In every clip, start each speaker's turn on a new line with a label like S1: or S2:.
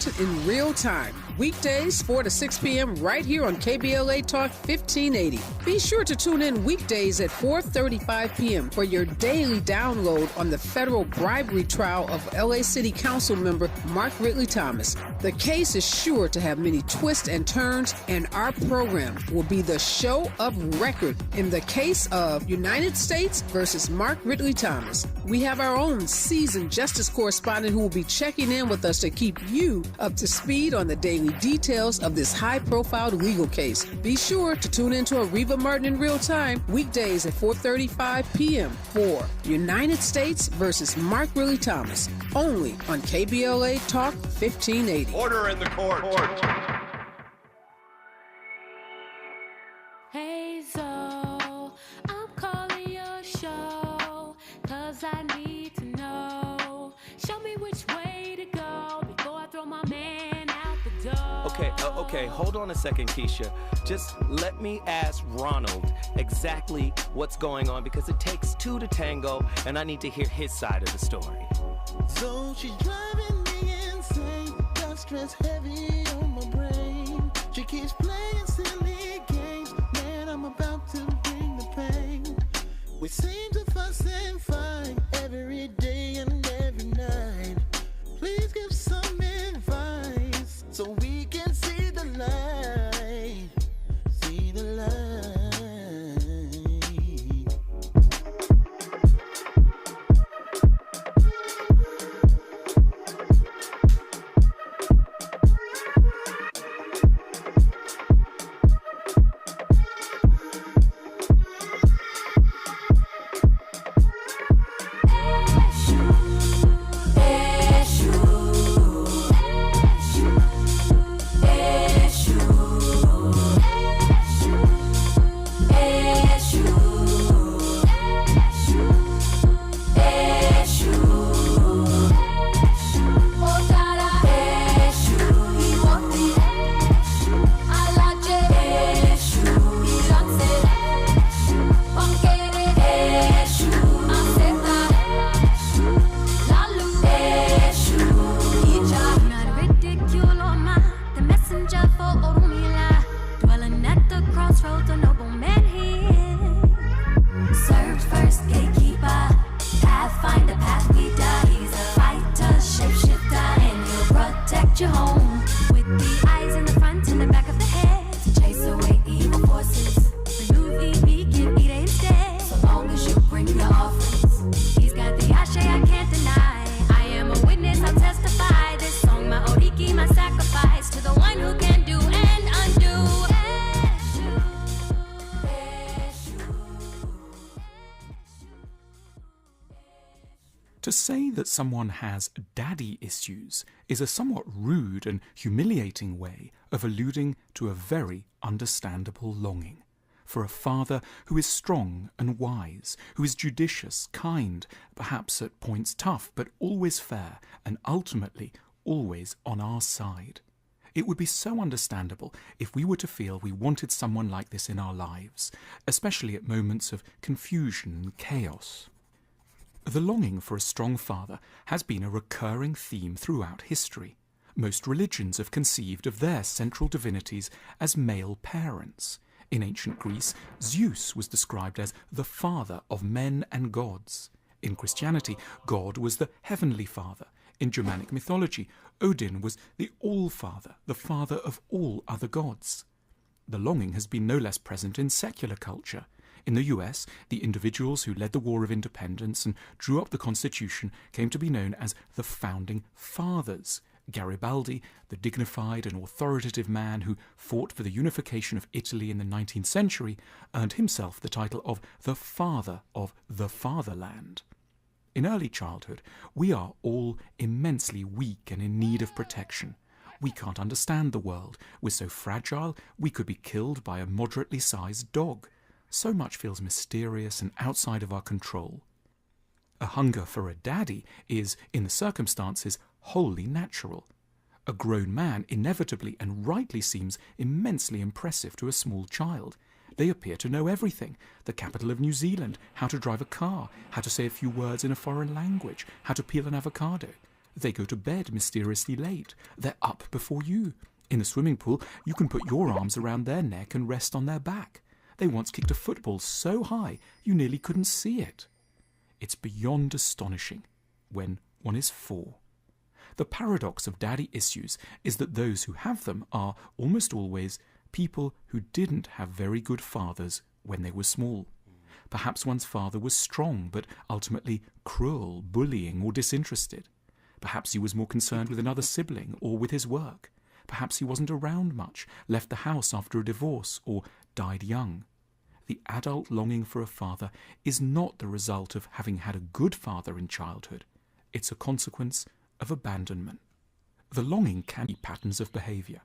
S1: starting in real time. Weekdays, 4 to 6 p.m. right here on KBLA Talk 1580. Be sure to tune in weekdays at 4:35 p.m. for your daily download on the federal bribery trial of LA City Council member Mark Ridley Thomas. The case is sure to have many twists and turns, and our program will be the show of record in the case of United States versus Mark Ridley Thomas. We have our own seasoned justice correspondent who will be checking in with us to keep you up to speed on the daily details of this high-profile legal case. Be sure to tune in to Areva Martin in real time, weekdays at 4:35 p.m. for United States versus Mark Ridley Thomas, only on KBLA Talk 1580.
S2: Order in the court.
S3: Hey, so I'm calling your show, 'cause I need to know. Show me which way to go before I throw my man out the door.
S4: Okay, hold on a second, Keisha. Just let me ask Ronald exactly what's going on, because it takes two to tango, and I need to hear his side of the story.
S5: So she's driving me insane, got stress heavy on my brain. She keeps playing silly games, man, I'm about to bring the pain. We seem to fuss and fight every day and every night. Please give some advice so we can see the light, see the light.
S6: To say that someone has daddy issues is a somewhat rude and humiliating way of alluding to a very understandable longing for a father who is strong and wise, who is judicious, kind, perhaps at points tough, but always fair, and ultimately always on our side. It would be so understandable if we were to feel we wanted someone like this in our lives, especially at moments of confusion and chaos. The longing for a strong father has been a recurring theme throughout history. Most religions have conceived of their central divinities as male parents. In ancient Greece, Zeus was described as the father of men and gods. In Christianity, God was the heavenly father. In Germanic mythology, Odin was the All-Father, the father of all other gods. The longing has been no less present in secular culture. In the US, the individuals who led the War of Independence and drew up the Constitution came to be known as the Founding Fathers. Garibaldi, the dignified and authoritative man who fought for the unification of Italy in the 19th century, earned himself the title of the Father of the Fatherland. In early childhood, we are all immensely weak and in need of protection. We can't understand the world. We're so fragile, we could be killed by a moderately sized dog. So much feels mysterious and outside of our control. A hunger for a daddy is, in the circumstances, wholly natural. A grown man inevitably and rightly seems immensely impressive to a small child. They appear to know everything: the capital of New Zealand, how to drive a car, how to say a few words in a foreign language, how to peel an avocado. They go to bed mysteriously late. They're up before you. In the swimming pool, you can put your arms around their neck and rest on their back. They once kicked a football so high you nearly couldn't see it. It's beyond astonishing when one is 4. The paradox of daddy issues is that those who have them are almost always people who didn't have very good fathers when they were small. Perhaps one's father was strong but ultimately cruel, bullying or disinterested. Perhaps he was more concerned with another sibling or with his work. Perhaps he wasn't around much, left the house after a divorce, or died young. The adult longing for a father is not the result of having had a good father in childhood. It's a consequence of abandonment. The longing can be patterns of behavior.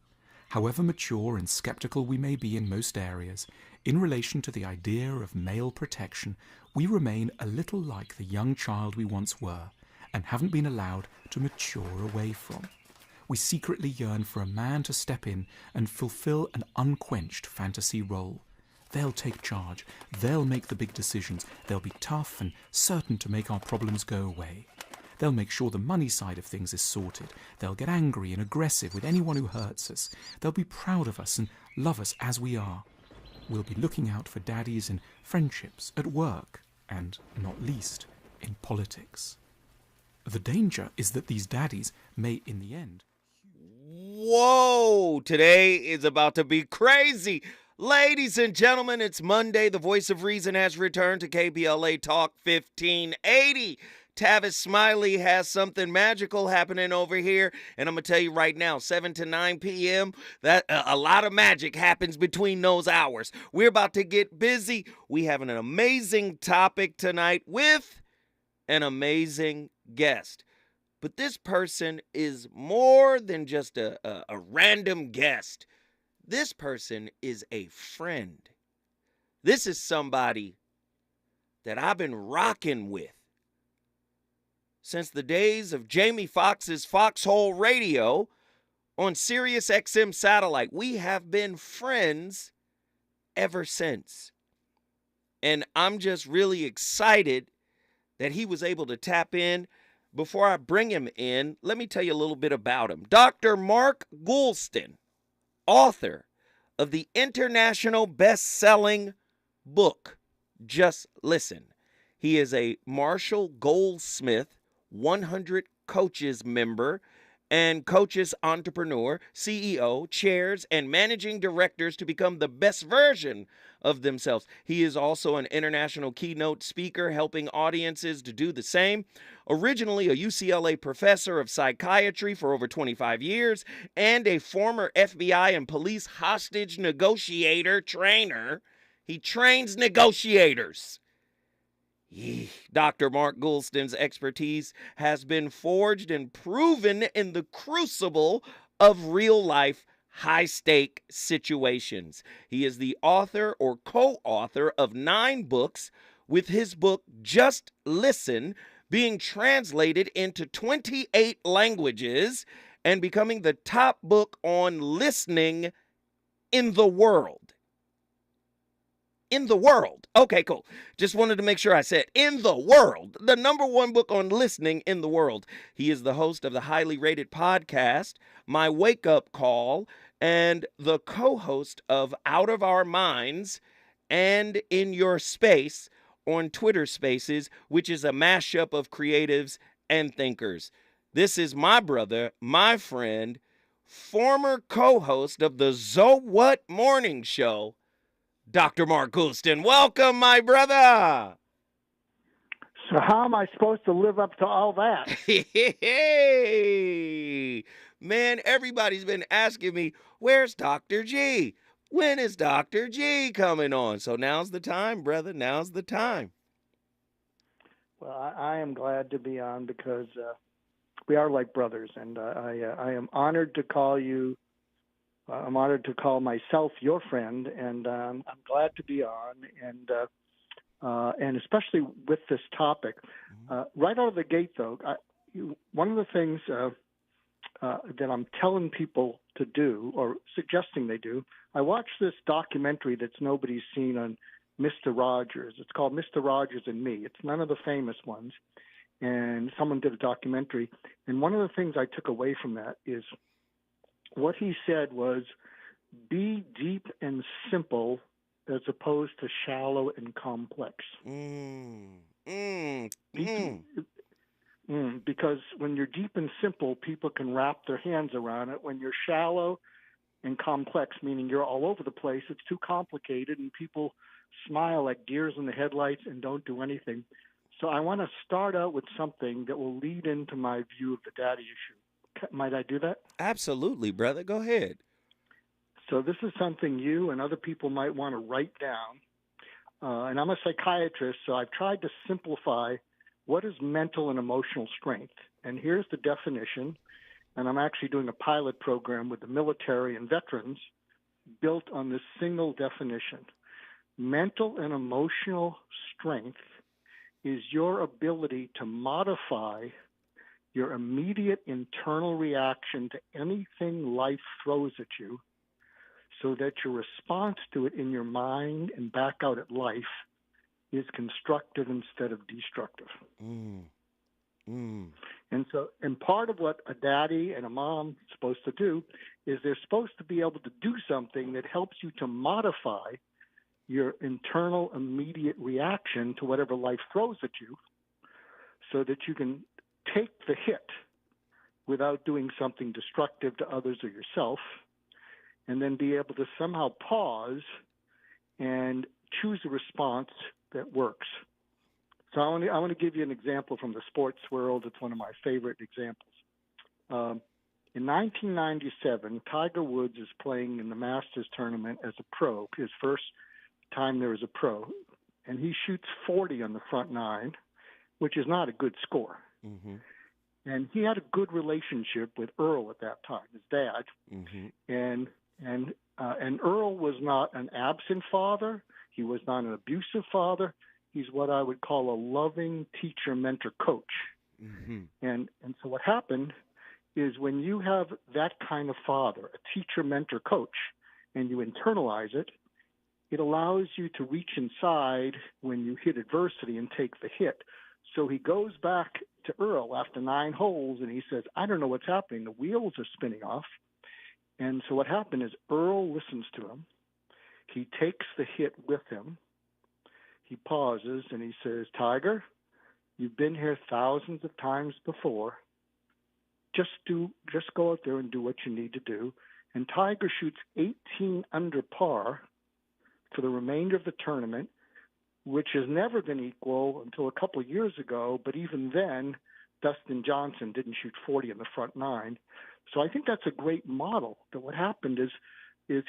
S6: However mature and skeptical we may be in most areas, in relation to the idea of male protection, we remain a little like the young child we once were and haven't been allowed to mature away from. We secretly yearn for a man to step in and fulfill an unquenched fantasy role. They'll take charge, they'll make the big decisions, they'll be tough and certain to make our problems go away. They'll make sure the money side of things is sorted. They'll get angry and aggressive with anyone who hurts us. They'll be proud of us and love us as we are. We'll be looking out for daddies in friendships, at work, and, not least, in politics. The danger is that these daddies may, in the end...
S4: Whoa! Today is about to be crazy. Ladies and gentlemen, it's Monday. The voice of reason has returned to KBLA Talk 1580. Tavis Smiley has something magical happening over here, and I'm going to tell you right now, 7 to 9 p.m., that a lot of magic happens between those hours. We're about to get busy. We have an amazing topic tonight with an amazing guest. But this person is more than just a random guest. This person is a friend. This is somebody that I've been rocking with since the days of Jamie Foxx's Foxhole Radio on Sirius XM satellite. We have been friends ever since. And I'm just really excited that he was able to tap in. Before I bring him in, let me tell you a little bit about him. Dr. Mark Goulston, author of the international best-selling book, Just Listen. He is a Marshall Goldsmith 100 Coaches member and coaches entrepreneur, CEO, chairs, and managing directors to become the best version of themselves. He is also an international keynote speaker, helping audiences to do the same. Originally a UCLA professor of psychiatry for over 25 years and a former FBI and police hostage negotiator trainer, he trains negotiators. Dr. Mark Goulston's expertise has been forged and proven in the crucible of real-life, high-stake situations. He is the author or co-author of 9 books, with his book, Just Listen, being translated into 28 languages and becoming the top book on listening in the world. In the world. Okay, cool. Just wanted to make sure I said in the world. The #1 book on listening in the world. He is the host of the highly rated podcast, My Wake Up Call, and the co-host of Out of Our Minds and In Your Space on Twitter Spaces, which is a mashup of creatives and thinkers. This is my brother, my friend, former co-host of the So What Morning Show, Dr. Mark Goulston. Welcome, my brother.
S2: So how am I supposed to live up to all that?
S4: Hey, man, everybody's been asking me, where's Dr. G? When is Dr. G coming on? So now's the time, brother. Now's the time.
S2: Well, I am glad to be on because we are like brothers, and I am honored to call you. I'm honored to call myself your friend, and I'm glad to be on, and especially with this topic. Right out of the gate, though, one of the things that I'm telling people to do, or suggesting they do, I watched this documentary that's nobody's seen on Mr. Rogers. It's called Mr. Rogers and Me. It's none of the famous ones. and someone did a documentary. And one of the things I took away from that is what he said was, be deep and simple as opposed to shallow and complex. Because when you're deep and simple, people can wrap their hands around it. When you're shallow and complex, meaning you're all over the place, it's too complicated, and people smile like deers in the headlights and don't do anything. So I want to start out with something that will lead into my view of the daddy issue. Might I do that?
S4: Absolutely, brother. Go ahead.
S2: So this is something you and other people might want to write down. And I'm a psychiatrist, so I've tried to simplify what is mental and emotional strength. And here's the definition. And I'm actually doing a pilot program with the military and veterans built on this single definition. Mental and emotional strength is your ability to modify your immediate internal reaction to anything life throws at you so that your response to it in your mind and back out at life is constructive instead of destructive. And part of what a daddy and a mom are supposed to do is they're supposed to be able to do something that helps you to modify your internal immediate reaction to whatever life throws at you so that you can take the hit without doing something destructive to others or yourself, and then be able to somehow pause and choose a response that works. So I want to give you an example from the sports world. It's one of my favorite examples. In 1997, Tiger Woods is playing in the Masters tournament as a pro, his first time there as a pro, and he shoots 40 on the front nine, which is not a good score. And he had a good relationship with Earl at that time, his dad. And Earl was not an absent father. He was not an abusive father. He's what I would call a loving teacher, mentor, coach. And so what happened is when you have that kind of father, a teacher, mentor, coach, and you internalize it, it allows you to reach inside when you hit adversity and take the hit. So he goes back to Earl after 9 holes and he says, I don't know what's happening. The wheels are spinning off. And so what happened is Earl listens to him. He takes the hit with him. He pauses and he says, Tiger, you've been here thousands of times before. Just go out there and do what you need to do. And Tiger shoots 18 under par for the remainder of the tournament, which has never been equal until a couple of years ago. But even then, Dustin Johnson didn't shoot 40 in the front nine. So I think that's a great model. That what happened is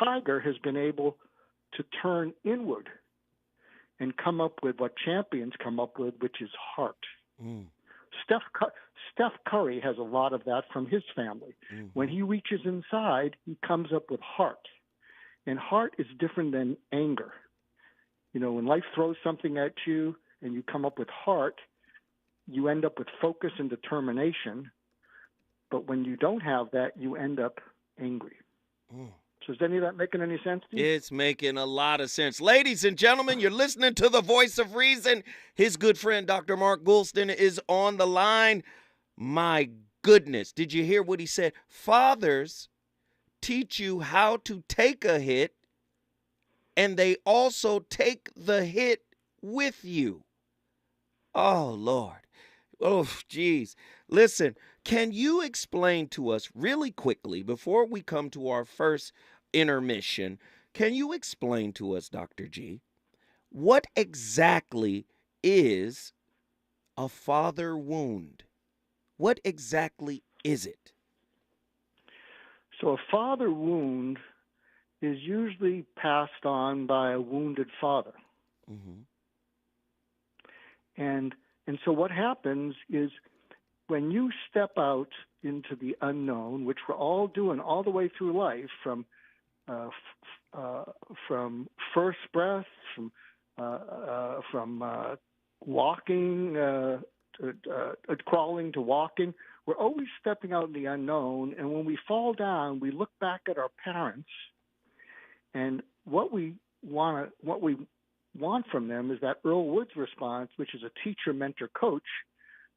S2: Tiger has been able to turn inward and come up with what champions come up with, which is heart. Steph Curry has a lot of that from his family. When he reaches inside, he comes up with heart. And heart is different than anger. You know, when life throws something at you and you come up with heart, you end up with focus and determination. But when you don't have that, you end up angry. So is any of that making any sense to you?
S4: It's making a lot of sense. Ladies and gentlemen, you're listening to the Voice of Reason. His good friend, Dr. Mark Goulston, is on the line. My goodness, did you hear what he said? Fathers teach you how to take a hit, and they also take the hit with you. Oh, Lord. Oh, geez. Listen, can you explain to us really quickly, before we come to our first intermission, can you explain to us, Dr. G, what exactly is a father wound? What exactly is it?
S2: So a father wound is usually passed on by a wounded father. And so what happens is when you step out into the unknown, which we're all doing all the way through life, from first breath, from walking, crawling to walking, we're always stepping out in the unknown. And when we fall down, we look back at our parents, and what we want from them is that Earl Woods response, which is a teacher, mentor, coach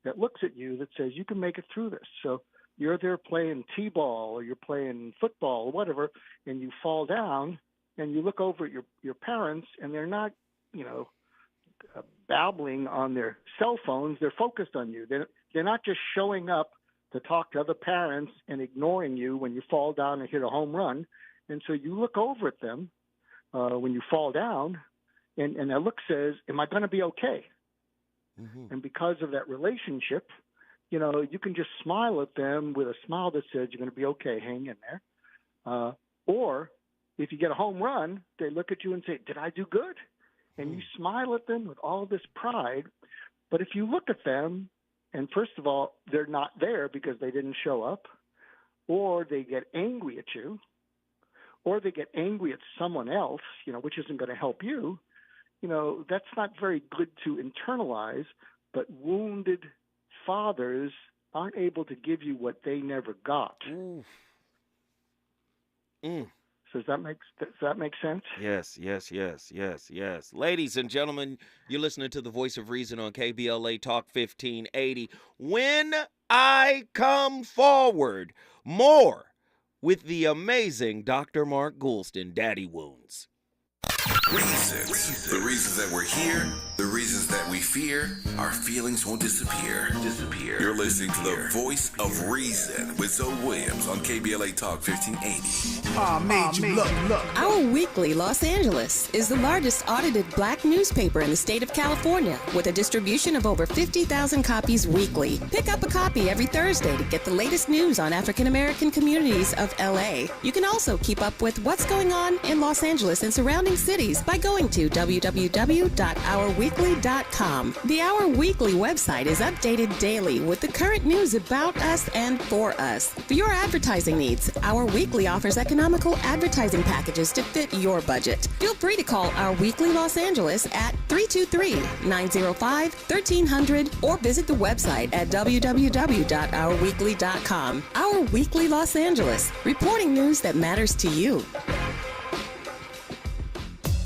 S2: that looks at you that says you can make it through this. So you're there playing t-ball or you're playing football or whatever, and you fall down and you look over at your parents and they're not, babbling on their cell phones. They're focused on you. They're not just showing up to talk to other parents and ignoring you when you fall down and hit a home run. And so you look over at them when you fall down, and that look says, am I going to be okay? Mm-hmm. And because of that relationship, you can just smile at them with a smile that says, you're going to be okay, hang in there. Or if you get a home run, they look at you and say, did I do good? And you smile at them with all this pride. But if you look at them, and first of all, they're not there because they didn't show up, or they get angry at you, or they get angry at someone else, which isn't going to help you, that's not very good to internalize. But wounded fathers aren't able to give you what they never got. So does that make sense?
S4: Yes. Ladies and gentlemen, you're listening to the Voice of Reason on KBLA Talk 1580. When I come forward, more with the amazing Dr. Mark Goulston, Daddy Wounds.
S7: Reasons. The reasons that we're here, the reasons that we fear, our feelings won't disappear. You're listening to the Voice of Reason with Zoe Williams on KBLA Talk 1580.
S8: Our Weekly Los Angeles is the largest audited black newspaper in the state of California with a distribution of over 50,000 copies weekly. Pick up a copy every Thursday to get the latest news on African American communities of LA. You can also keep up with what's going on in Los Angeles and surrounding cities by going to www.ourweekly.com. The Our Weekly website is updated daily with the current news about us and for us. For your advertising needs, Our Weekly offers economical advertising packages to fit your budget. Feel free to call Our Weekly Los Angeles at 323-905-1300 or visit the website at www.ourweekly.com. Our Weekly Los Angeles, reporting news that matters to you.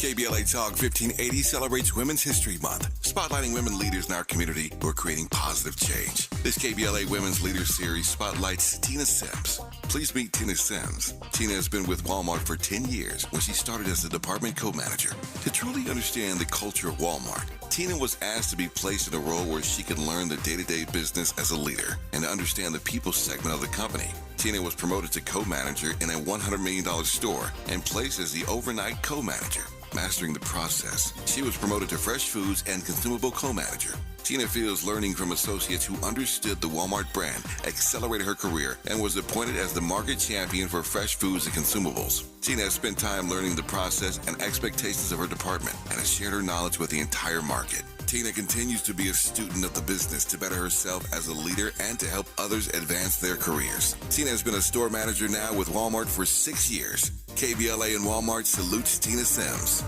S7: KBLA Talk 1580 celebrates Women's History Month, spotlighting women leaders in our community who are creating positive change. This KBLA Women's Leaders Series spotlights Tina Sims. Please meet Tina Sims. Tina has been with Walmart for 10 years when she started as the department co-manager. To truly understand the culture of Walmart, Tina was asked to be placed in a role where she could learn the day-to-day business as a leader and to understand the people segment of the company. Tina was promoted to co-manager in a $100 million store and placed as the overnight co-manager. Mastering the process, she was promoted to fresh foods and consumable co-manager. Tina feels learning from associates who understood the Walmart brand accelerated her career and was appointed as the market champion for fresh foods and consumables. Tina has spent time learning the process and expectations of her department and has shared her knowledge with the entire market. Tina continues to be a student of the business to better herself as a leader and to help others advance their careers. Tina has been a store manager now with Walmart for 6 years. KBLA and Walmart salutes Tina Sims.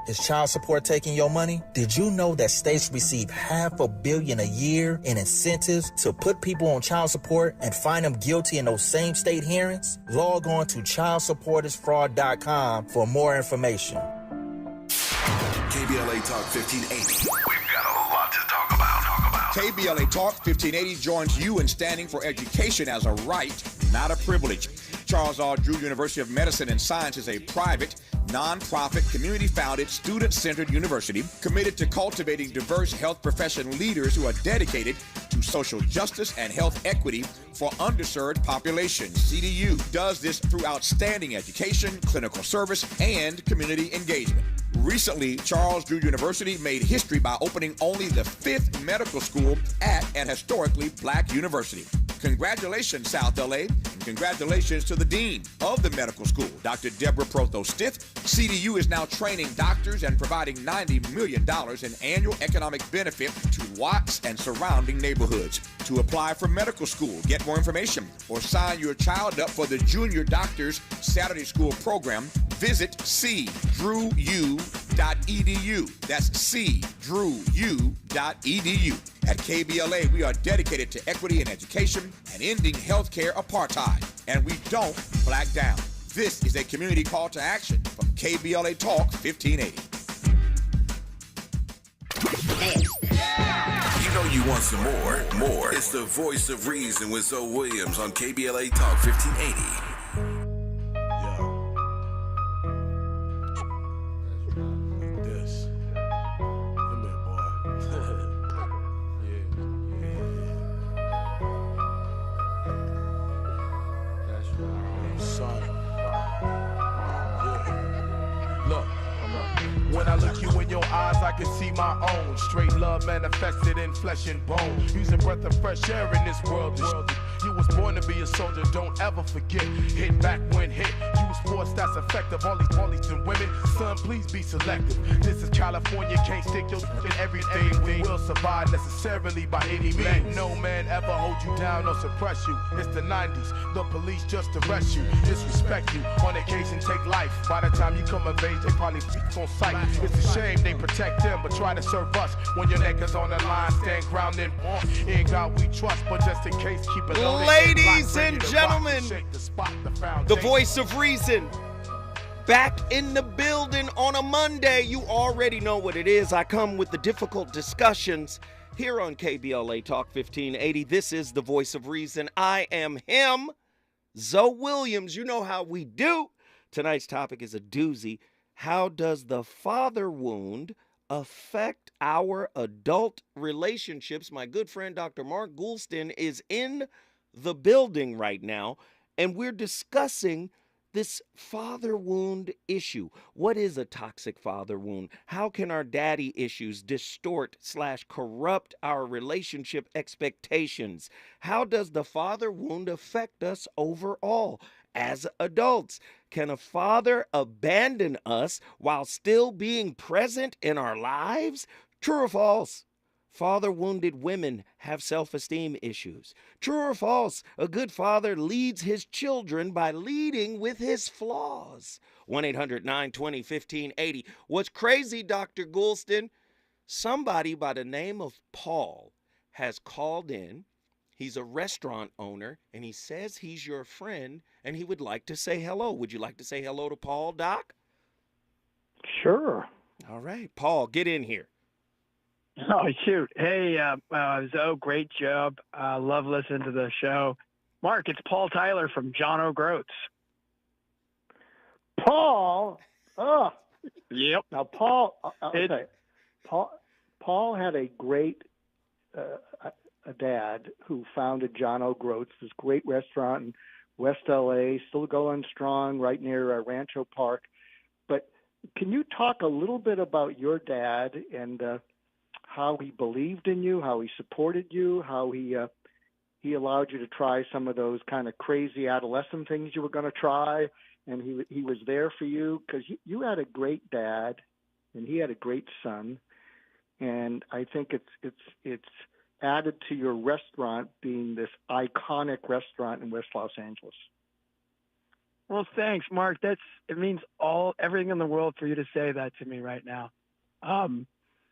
S9: Is child support taking your money? Did you know that states receive $500 million a year in incentives to put people on child support and find them guilty in those same state hearings? Log on to childsupportersfraud.com for more information.
S7: KBLA Talk 1580. We've got a lot to talk about.
S10: KBLA Talk 1580 joins you in standing for education as a right, not a privilege. Charles R. Drew University of Medicine and Science is a private, non-profit, community-founded, student-centered university committed to cultivating diverse health profession leaders who are dedicated to social justice and health equity for underserved populations. CDU does this through outstanding education, clinical service, and community engagement. Recently, Charles Drew University made history by opening only the 5th medical school at an historically black university. Congratulations, South LA, and congratulations to the Dean of the medical school, Dr. Deborah Protho-Stith. CDU is now training doctors and providing $90 million in annual economic benefit to Watts and surrounding neighborhoods. To apply for medical school, get more information, or sign your child up for the Junior Doctors Saturday School program, visit cdrewu.edu. That's cdrewu.edu. At KBLA, we are dedicated to equity in education and ending healthcare apartheid, and we don't black down. This is a community call to action from KBLA Talk 1580.
S7: You know you want some more. It's the Voice of Reason with Zoe Williams on KBLA Talk 1580.
S11: When I look you in your eyes, I can see my own. Straight love manifested in flesh and bone. Using breath of fresh air in this world. You was born to be a soldier, don't ever forget. Hit back when hit. Use force that's effective. All these women, son, please be selective. This is California, can't stick your in everything. We will survive necessarily by any means. Let no man ever hold you down or suppress you. It's the 90s, the police just arrest you, disrespect you. On occasion, take life. By the time you come of age, they probably on sight. It's a shame they protect them, but try to serve us. When your neck is on the line, stand grounded. In God we trust, but just in case, keep it loaded.
S4: Ladies and gentlemen, the Voice of Reason, back in the building on a Monday. You already know what it is. I come with the difficult discussions here on KBLA Talk 1580. This is the Voice of Reason. I am him, Zoe Williams. You know how we do. Tonight's topic is a doozy. How does the father wound affect our adult relationships? My good friend Dr. Mark Goulston is in the building right now, and we're discussing this father wound issue. What is a toxic father wound? How can our daddy issues distort/corrupt our relationship expectations? How does the father wound affect us overall as adults? Can a father abandon us while still being present in our lives? True or false? Father-wounded women have self-esteem issues. True or false? A good father leads his children by leading with his flaws. 1-800-920-1580. What's crazy, Dr. Goulston? Somebody by the name of Paul has called in. He's a restaurant owner, and he says he's your friend, and he would like to say hello. Would you like to say hello to Paul, Doc?
S2: Sure.
S4: All right, Paul, get in here.
S12: Oh, shoot. Hey, Zoe, great job. Love listening to the show. Mark, it's Paul Tyler from John O'Groats.
S2: Paul? Oh.
S12: Yep.
S2: Now, Paul, okay. Paul had a great a dad who founded John O'Groats, this great restaurant in West L.A., still going strong right near Rancho Park. But can you talk a little bit about your dad and how he believed in you, how he supported you, how he allowed you to try some of those kind of crazy adolescent things you were going to try, and he was there for you? Because you had a great dad, and he had a great son, and I think it's added to your restaurant being this iconic restaurant in West Los Angeles.
S12: Well, thanks, Mark. It means everything in the world for you to say that to me right now.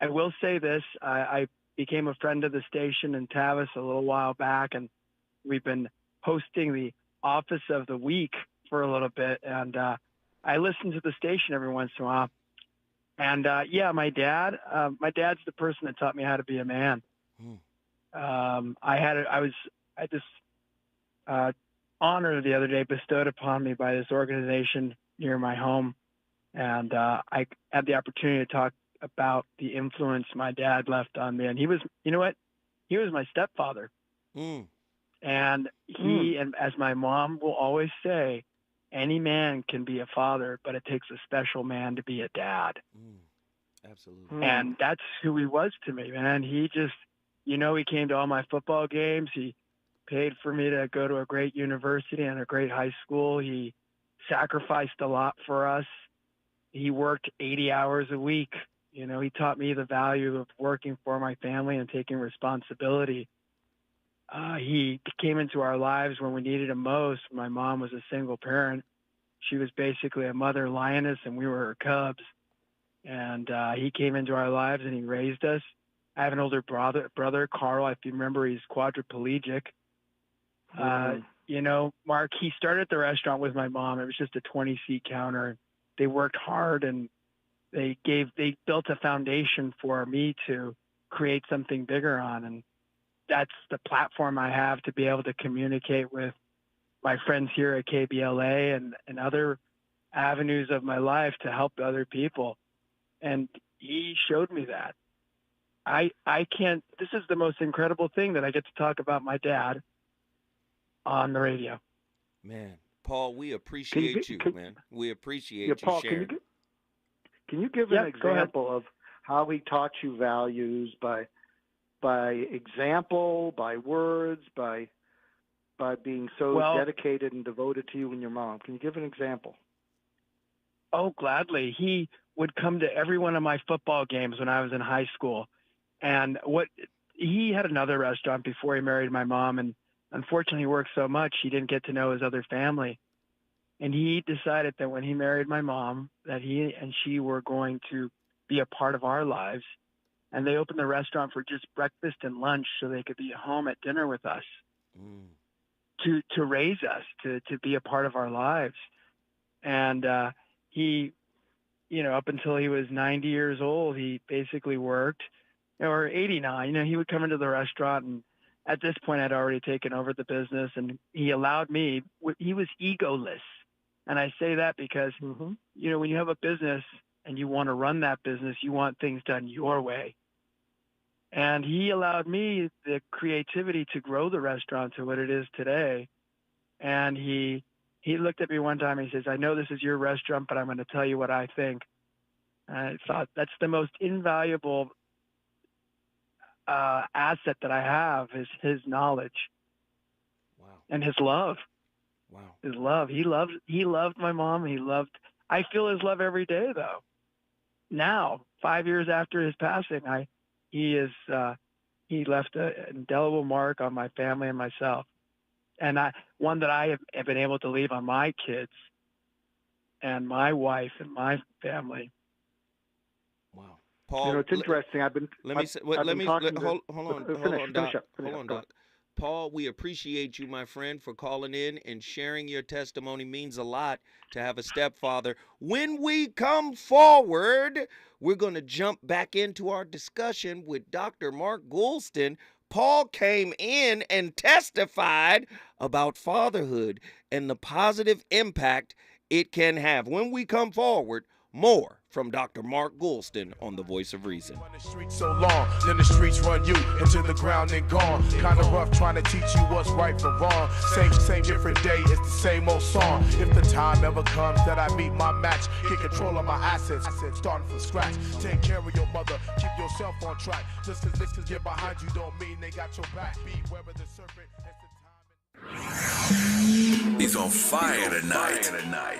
S12: I will say this. I became a friend of the station in Tavis a little while back, and we've been hosting the Office of the Week for a little bit, and I listen to the station every once in a while. And yeah, my dad's the person that taught me how to be a man. I had this honor the other day bestowed upon me by this organization near my home, and I had the opportunity to talk about the influence my dad left on me. And he was, you know what? He was my stepfather. And and as my mom will always say, any man can be a father, but it takes a special man to be a dad.
S4: Absolutely.
S12: And that's who he was to me, man. He just, he came to all my football games. He paid for me to go to a great university and a great high school. He sacrificed a lot for us. He worked 80 hours a week. He taught me the value of working for my family and taking responsibility. He came into our lives when we needed him most. My mom was a single parent. She was basically a mother lioness, and we were her cubs. And he came into our lives, and he raised us. I have an older brother, Carl. If you remember, he's quadriplegic. Mark, he started the restaurant with my mom. It was just a 20-seat counter. they worked hard, and they built a foundation for me to create something bigger on. And that's the platform I have to be able to communicate with my friends here at KBLA and other avenues of my life to help other people. And he showed me that. This is the most incredible thing that I get to talk about my dad on the radio.
S4: Man, Paul, we appreciate you, man. We appreciate you
S2: Paul,
S4: sharing.
S2: Can you give an example of how he taught you values by example, by words, by being so dedicated and devoted to you and your mom? Can you give an example?
S12: Oh, gladly. He would come to every one of my football games when I was in high school. And he had another restaurant before he married my mom, and unfortunately he worked so much he didn't get to know his other family. And he decided that when he married my mom, that he and she were going to be a part of our lives. And they opened the restaurant for just breakfast and lunch so they could be at home at dinner with us, to raise us, to be a part of our lives. And he, up until he was 90 years old, he basically worked, or 89, he would come into the restaurant, and at this point I'd already taken over the business, and he allowed me, he was egoless. And I say that because, when you have a business and you want to run that business, you want things done your way. And he allowed me the creativity to grow the restaurant to what it is today. And he looked at me one time and he says, I know this is your restaurant, but I'm going to tell you what I think. And I thought that's the most invaluable asset that I have is his knowledge.
S4: Wow.
S12: And his love.
S4: Wow.
S12: His love. He loved my mom. I feel his love every day, though. Now, 5 years after his passing, he left an indelible mark on my family and myself. And one that I have been able to leave on my kids and my wife and my family.
S4: Wow. Paul,
S2: it's interesting.
S4: Hold on, Doc. Paul, we appreciate you, my friend, for calling in and sharing your testimony. Means a lot to have a stepfather. When we come forward, we're going to jump back into our discussion with Dr. Mark Goulston. Paul came in and testified about fatherhood and the positive impact it can have. When we come forward, more from Dr. Mark Goulston on The Voice of Reason.
S11: Run the streets so long, then the streets run you into the ground and gone. Kind of rough trying to teach you what's right from wrong. Same different day, it's the same old song. If the time ever comes that I meet my match, get control of my assets, starting from scratch. Take care of your mother, keep yourself on track. Just cause niggas get behind you don't mean they got your back. Beware of the serpent.
S7: He's on fire tonight.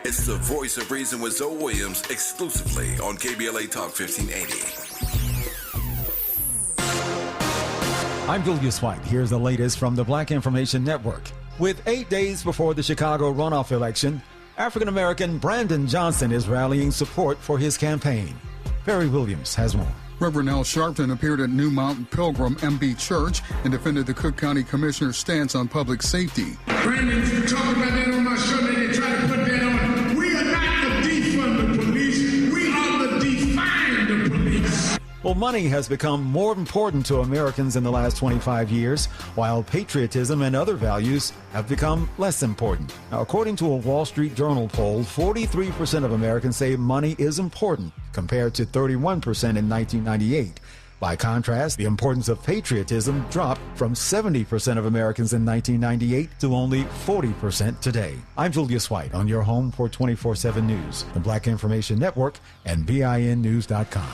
S7: It's The Voice of Reason with Zoe Williams, exclusively on KBLA Talk 1580.
S13: I'm Julius White. Here's the latest from the Black Information Network. With 8 days before the Chicago runoff election, African-American Brandon Johnson is rallying support for his campaign. Perry Williams has more.
S14: Reverend Al Sharpton appeared at New Mountain Pilgrim MB Church and defended the Cook County Commissioner's stance on public safety.
S15: Brandon, you talk about that on my show, and they try to put that on. We are not the defund the police. We are the define the police.
S13: Well, money has become more important to Americans in the last 25 years, while patriotism and other values have become less important. Now, according to a Wall Street Journal poll, 43% of Americans say money is important, compared to 31% in 1998. By contrast, the importance of patriotism dropped from 70% of Americans in 1998 to only 40% today. I'm Julius White on your home for 24/7 News, the Black Information Network, and BINnews.com.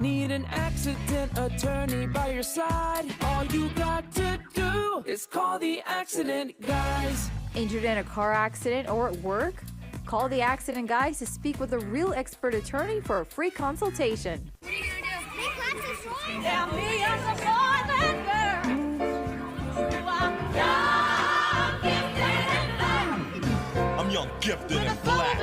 S16: Need an accident attorney by your side? All you got to do is call the accident guys.
S17: Injured in a car accident or at work? Call the accident guys to speak with a real expert attorney for a free consultation.
S18: What are you going to do?
S16: Tell me I'm the boy that girl.
S19: I'm young, gifted, and black.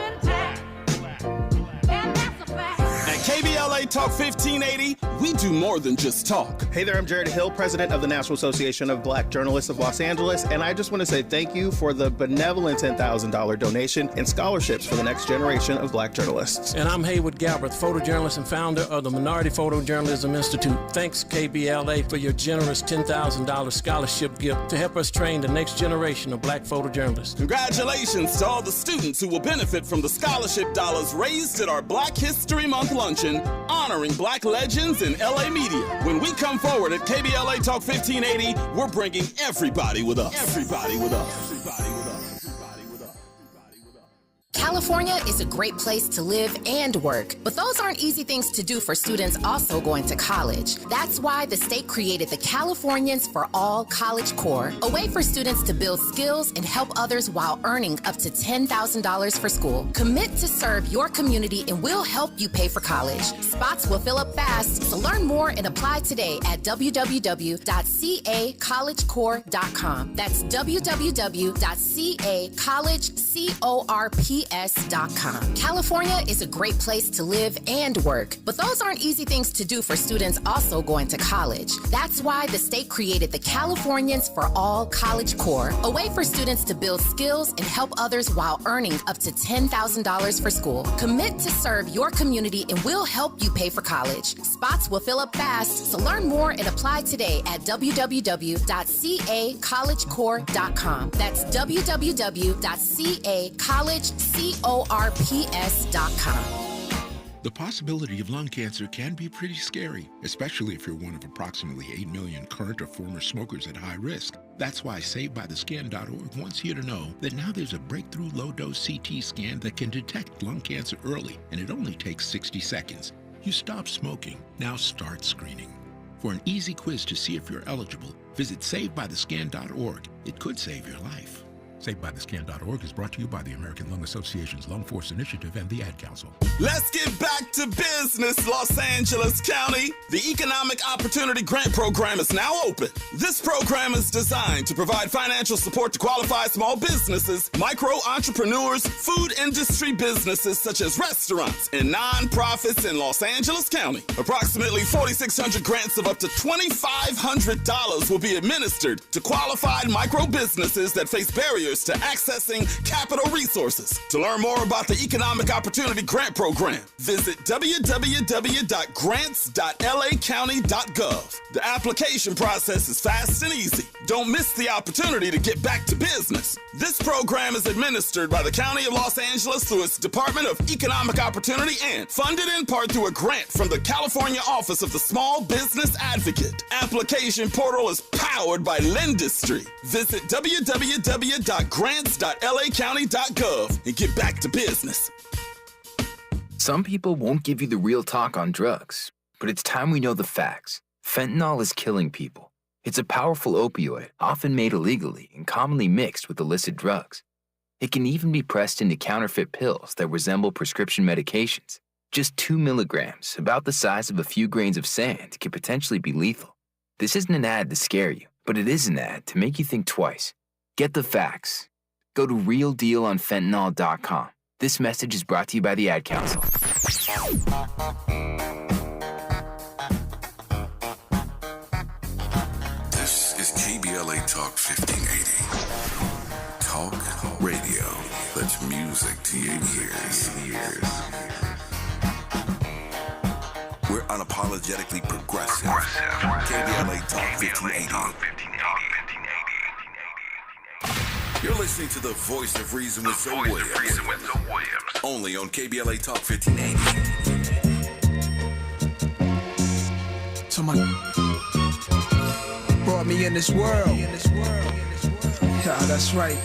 S19: KBLA Talk 1580,
S18: we do more than just talk.
S20: Hey there, I'm Jared Hill, president of the National Association of Black Journalists of Los Angeles, and I just want to say thank you for the benevolent $10,000 donation and scholarships for the next generation of black journalists.
S21: And I'm Haywood Galbraith, photojournalist and founder of the Minority Photojournalism Institute. Thanks, KBLA, for your generous $10,000 scholarship gift to help us train the next generation of black photojournalists.
S18: Congratulations to all the students who will benefit from the scholarship dollars raised at our Black History Month luncheon, honoring black legends in LA media. When we come forward at KBLA Talk 1580, we're bringing everybody with us. Everybody with us. Everybody with us.
S8: California is a great place to live and work, but those aren't easy things to do for students also going to college. That's why the state created the Californians for All College Corps, a way for students to build skills and help others while earning up to $10,000 for school. Commit to serve your community and we'll help you pay for college. Spots will fill up fast, so learn more and apply today at www.cacollegecorps.com. That's www.cacollegecorps.com. California is a great place to live and work, but those aren't easy things to do for students also going to college. That's why the state created the Californians for All College Corps, a way for students to build skills and help others while earning up to $10,000 for school. Commit to serve your community and we'll help you pay for college. Spots will fill up fast, so learn more and apply today at www.cacollegecorps.com. That's www.cacollegecorps.com.
S22: The possibility of lung cancer can be pretty scary, especially if you're one of approximately 8 million current or former smokers at high risk. That's why SaveByTheScan.org wants you to know that now there's a breakthrough low-dose CT scan that can detect lung cancer early, and it only takes 60 seconds. You stop smoking, now start screening. For an easy quiz to see if you're eligible, visit SaveByTheScan.org. It could save your life. SaveByTheScan.org is brought to you by the American Lung Association's Lung Force Initiative and the Ad Council.
S18: Let's get back to business, Los Angeles County. The Economic Opportunity Grant Program is now open. This program is designed to provide financial support to qualified small businesses, micro-entrepreneurs, food industry businesses such as restaurants, and nonprofits in Los Angeles County. Approximately 4,600 grants of up to $2,500 will be administered to qualified micro-businesses that face barriers to accessing capital resources. To learn more about the Economic Opportunity Grant Program, visit www.grants.lacounty.gov. The application process is fast and easy. Don't miss the opportunity to get back to business. This program is administered by the County of Los Angeles through its Department of Economic Opportunity and funded in part through a grant from the California Office of the Small Business Advocate. Application portal is powered by Lendistry. Visit www.grants.lacounty.gov and get back to business.
S23: Some people won't give you the real talk on drugs, but it's time we know the facts. Fentanyl is killing people. It's a powerful opioid, often made illegally and commonly mixed with illicit drugs. It can even be pressed into counterfeit pills that resemble prescription medications. Just 2 milligrams, about the size of a few grains of sand, can potentially be lethal. This isn't an ad to scare you, but it is an ad to make you think twice. Get the facts. Go to realdealonfentanyl.com. This message is brought to you by the Ad Council.
S7: This is KBLA Talk 1580. Talk radio. That's music to your ears. We're unapologetically progressive. KBLA Talk 1580. You're listening to the voice of reason with Zoe Williams. Only on KBLA Talk 1580.
S24: Someone brought me in this world. Yeah, that's right.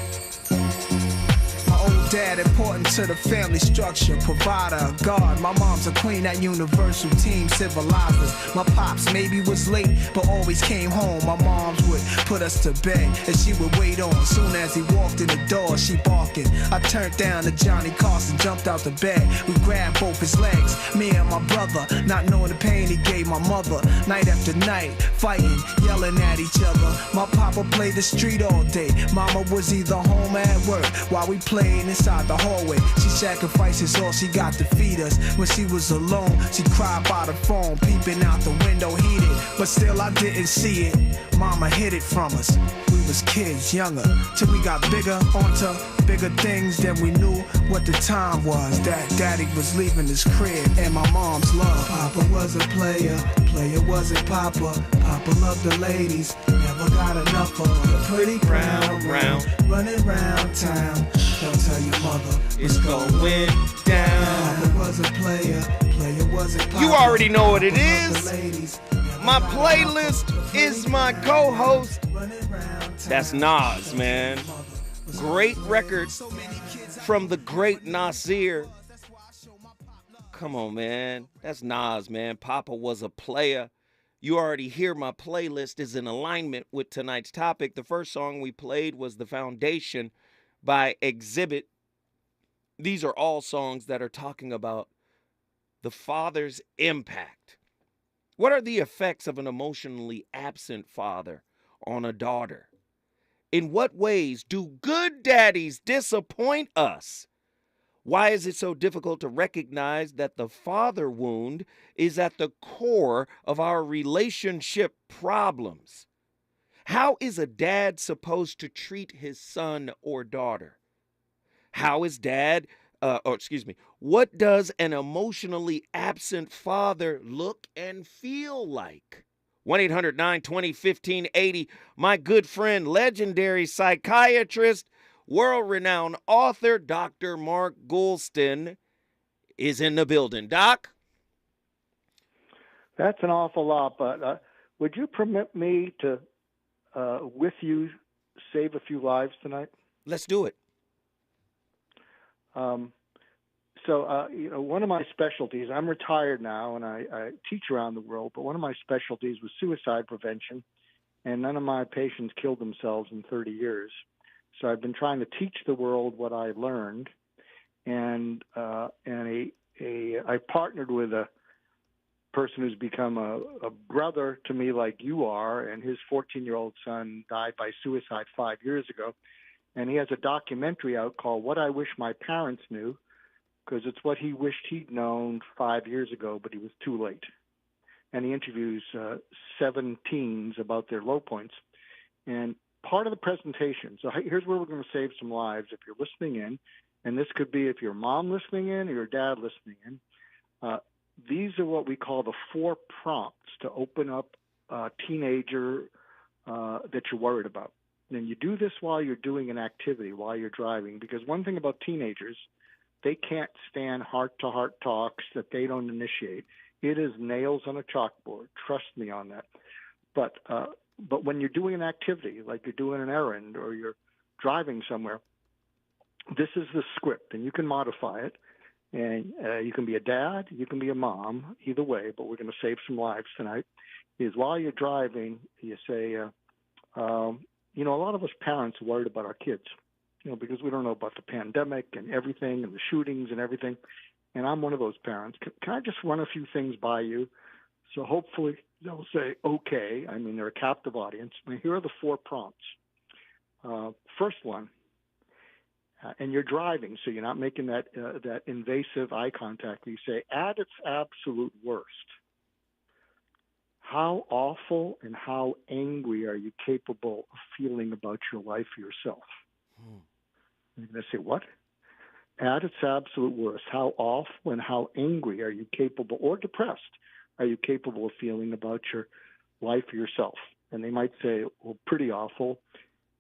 S24: My old dad important to the family structure, provider, a guard. My mom's a queen at Universal Team Civilizers. My pops maybe was late, but always came home. My mom's would put us to bed, and she would wait on. Soon as he walked in the door, she barking. I turned down to Johnny Carson, jumped out the bed. We grabbed both his legs, me and my brother, not knowing the pain he gave my mother. Night after night, fighting, yelling at each other. My papa played the street all day. Mama was either home at work while we played and beside the hallway. She sacrifices all she got to feed us. When she was alone, she cried by the phone, peeping out the window heated. But still I didn't see it. Mama hid it from us. We was kids, younger, till we got bigger, onto bigger things than we knew what the time was. That daddy was leaving his crib and my mom's love. Papa was a player, player wasn't Papa. Papa loved the ladies, never got enough of the pretty brown round, running round town. Don't tell your mother
S4: it's going down.
S24: Papa was a player, player wasn't Papa.
S4: You already know what it is. My playlist is my co-host. That's Nas, man. Great records from the great Nasir. Come on, man. That's Nas, man. Papa was a player. You already hear my playlist is in alignment with tonight's topic. The first song we played was The Foundation by Exhibit. These are all songs that are talking about the father's impact. What are the effects of an emotionally absent father on a daughter? In what ways do good daddies disappoint us? Why is it so difficult to recognize that the father wound is at the core of our relationship problems? How is a dad supposed to treat his son or daughter? What does an emotionally absent father look and feel like? 1-800-920-1580. My good friend, legendary psychiatrist, world-renowned author, Dr. Mark Goulston is in the building. Doc?
S2: That's an awful lot, but would you permit me to, with you, save a few lives tonight?
S4: Let's do it.
S2: One of my specialties, I'm retired now and I teach around the world, but one of my specialties was suicide prevention, and none of my patients killed themselves in 30 years. So I've been trying to teach the world what I learned, and I partnered with a person who's become a brother to me like you are, and his 14-year-old son died by suicide 5 years ago. And he has a documentary out called What I Wish My Parents Knew, because it's what he wished he'd known 5 years ago, but he was too late. And he interviews 7 teens about their low points. And part of the presentation, so here's where we're going to save some lives if you're listening in, and this could be if your mom listening in or your dad listening in. These are what we call the 4 prompts to open up a teenager that you're worried about. And you do this while you're doing an activity, while you're driving, because one thing about teenagers, they can't stand heart-to-heart talks that they don't initiate. It is nails on a chalkboard. Trust me on that. But when you're doing an activity, like you're doing an errand or you're driving somewhere, this is the script, and you can modify it. And you can be a dad, you can be a mom, either way, but we're going to save some lives tonight, is while you're driving, you say, a lot of us parents are worried about our kids, because we don't know about the pandemic and everything and the shootings and everything. And I'm one of those parents. Can I just run a few things by you? So hopefully they'll say, okay. I mean, they're a captive audience. I mean, here are the 4 prompts. First one, and you're driving, so you're not making that invasive eye contact. You say, at its absolute worst, how awful and how angry are you capable of feeling about your life or yourself? You're going to say, what? At its absolute worst, how awful and how angry are you capable, or depressed, are you capable of feeling about your life or yourself? And they might say, well, pretty awful.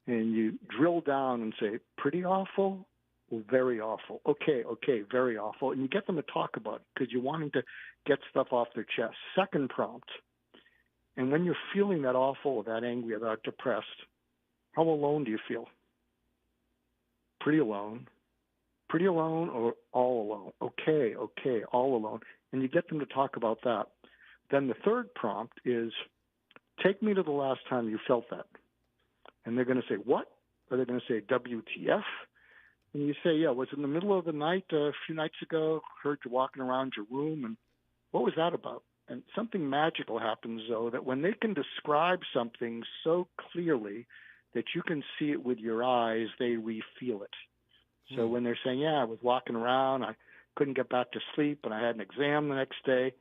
S2: And you drill down and say, pretty awful? Well, very awful. Okay, very awful. And you get them to talk about it because you're wanting to get stuff off their chest. Second prompt. And when you're feeling that awful or that angry or that depressed, how alone do you feel? Pretty alone. Pretty alone or all alone? Okay, all alone. And you get them to talk about that. Then the third prompt is, take me to the last time you felt that. And they're going to say, what? Or they're going to say, WTF? And you say, yeah, it was in the middle of the night a few nights ago, heard you walking around your room, and what was that about? And something magical happens, though, that when they can describe something so clearly that you can see it with your eyes, they re-feel it. So when they're saying, yeah, I was walking around, I couldn't get back to sleep, and I had an exam the next day.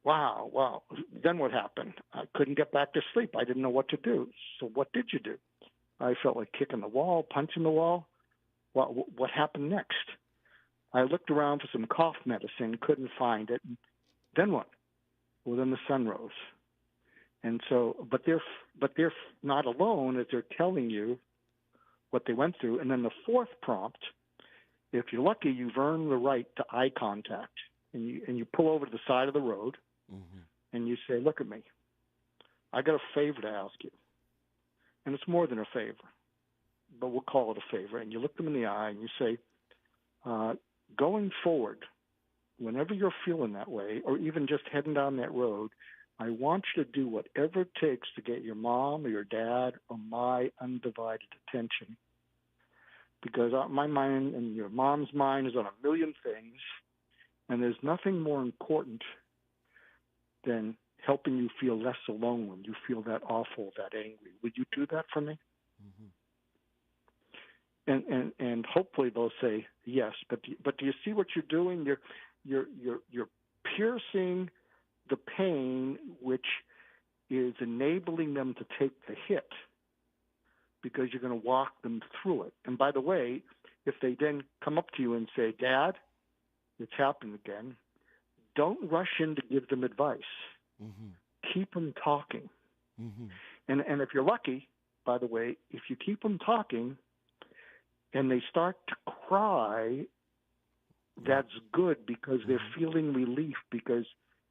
S2: Wow, well, then what happened? I couldn't get back to sleep. I didn't know what to do. So what did you do? I felt like kicking the wall, punching the wall. What happened next? I looked around for some cough medicine, couldn't find it. Then what? Well, then the sun rose. And so, but they're not alone as they're telling you what they went through. And then the fourth prompt, if you're lucky, you've earned the right to eye contact. And you pull over to the side of the road, and you say, look at me. I got a favor to ask you. And it's more than a favor, but we'll call it a favor. And you look them in the eye and you say, going forward, whenever you're feeling that way, or even just heading down that road, I want you to do whatever it takes to get your mom or your dad or my undivided attention. Because my mind and your mom's mind is on a million things, and there's nothing more important than helping you feel less alone when you feel that awful, that angry. Would you do that for me? And hopefully they'll say yes. But do you see what you're doing? You're piercing the pain, which is enabling them to take the hit, because you're going to walk them through it. And by the way, if they then come up to you and say, Dad, it's happened again, don't rush in to give them advice. Keep them talking. And if you're lucky, by the way, if you keep them talking and they start to cry, that's good, because they're feeling relief, because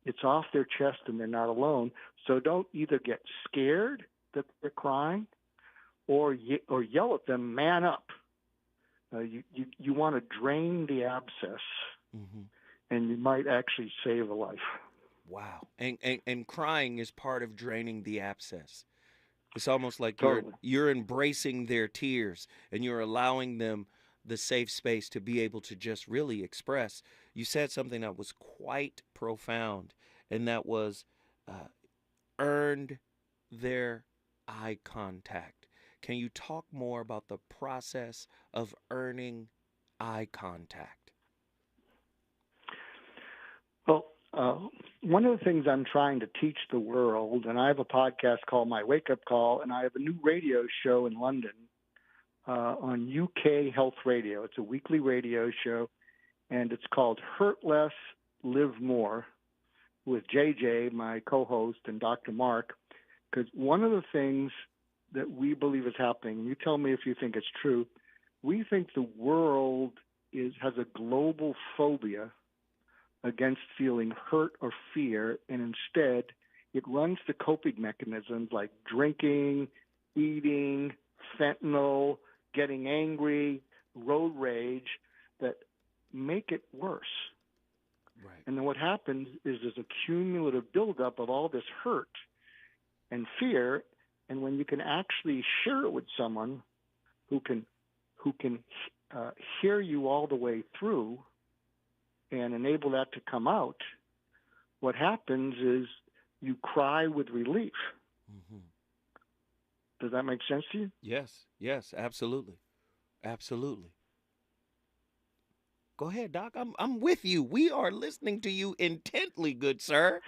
S2: it's off their chest and they're not alone. So don't either get scared that they're crying or yell at them, man up. You want to drain the abscess, and you might actually save a life.
S4: Wow. And crying is part of draining the abscess. It's almost like you're embracing their tears, and you're allowing them the safe space to be able to just really express. You said something that was quite profound, and that was earned their eye contact. Can you talk more about the process of earning eye contact?
S2: Well, one of the things I'm trying to teach the world, and I have a podcast called My Wake Up Call, and I have a new radio show in London on UK Health Radio. It's a weekly radio show, and it's called Hurt Less, Live More, with JJ, my co-host, and Dr. Mark. Because one of the things that we believe is happening, and you tell me if you think it's true, we think the world has a global phobia against feeling hurt or fear, and instead it runs to coping mechanisms like drinking, eating, fentanyl, getting angry, road rage, that make it worse.
S4: Right.
S2: And then what happens is there's a cumulative buildup of all this hurt and fear, and when you can actually share it with someone who can hear you all the way through and enable that to come out, what happens is you cry with relief. Does that make sense to you?
S4: Yes, absolutely. Absolutely. Go ahead, Doc. I'm with you. We are listening to you intently, good sir.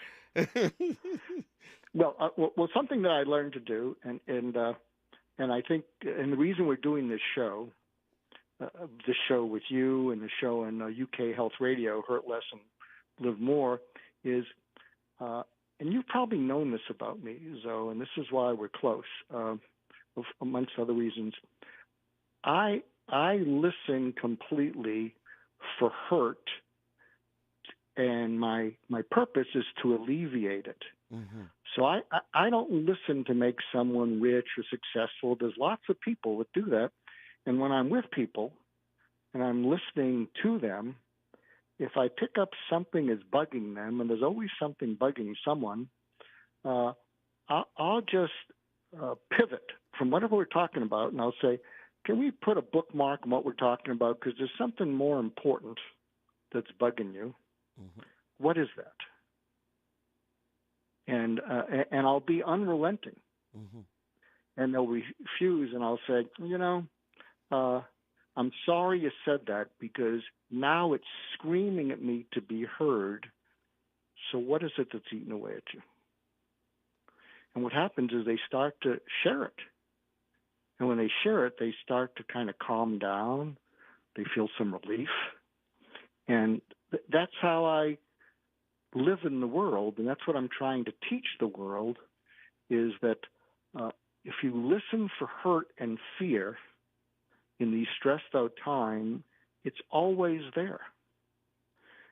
S2: Well, something that I learned to do, and I think, and the reason we're doing this show with you and the show in UK Health Radio, Hurt Less and Live More, is, and you've probably known this about me, Zoe, and this is why we're close, amongst other reasons. I listen completely for hurt, and my purpose is to alleviate it. So I don't listen to make someone rich or successful. There's lots of people that do that. And when I'm with people and I'm listening to them, if I pick up something is bugging them, and there's always something bugging someone, I'll just pivot from whatever we're talking about, and I'll say, can we put a bookmark on what we're talking about? Because there's something more important that's bugging you. What is that? And I'll be unrelenting. And they'll refuse, and I'll say, I'm sorry you said that because now it's screaming at me to be heard. So what is it that's eating away at you? And what happens is they start to share it. And when they share it, they start to kind of calm down. They feel some relief. And that's how I live in the world, and that's what I'm trying to teach the world, is that if you listen for hurt and fear in these stressed out times, it's always there.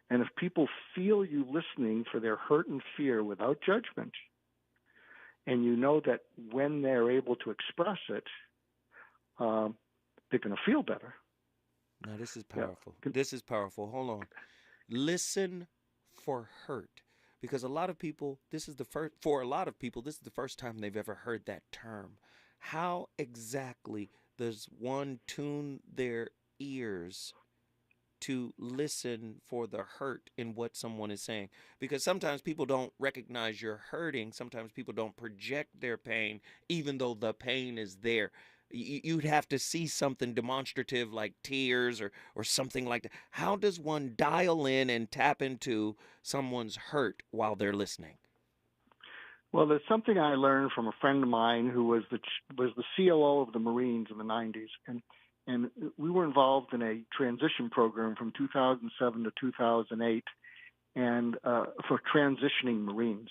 S2: And if people feel you listening for their hurt and fear without judgment, and you know that when they're able to express it, they're going to feel better.
S4: Now, this is powerful. Yeah. This is powerful. Hold on. Listen for hurt. Because a lot of people, this is the first time they've ever heard that term. How exactly does one tune their ears to listen for the hurt in what someone is saying? Because sometimes people don't recognize you're hurting. Sometimes people don't project their pain, even though the pain is there. You'd have to see something demonstrative like tears or something like that. How does one dial in and tap into someone's hurt while they're listening?
S2: Well, there's something I learned from a friend of mine who was the COO of the Marines in the 90s. And we were involved in a transition program from 2007 to 2008 and for transitioning Marines.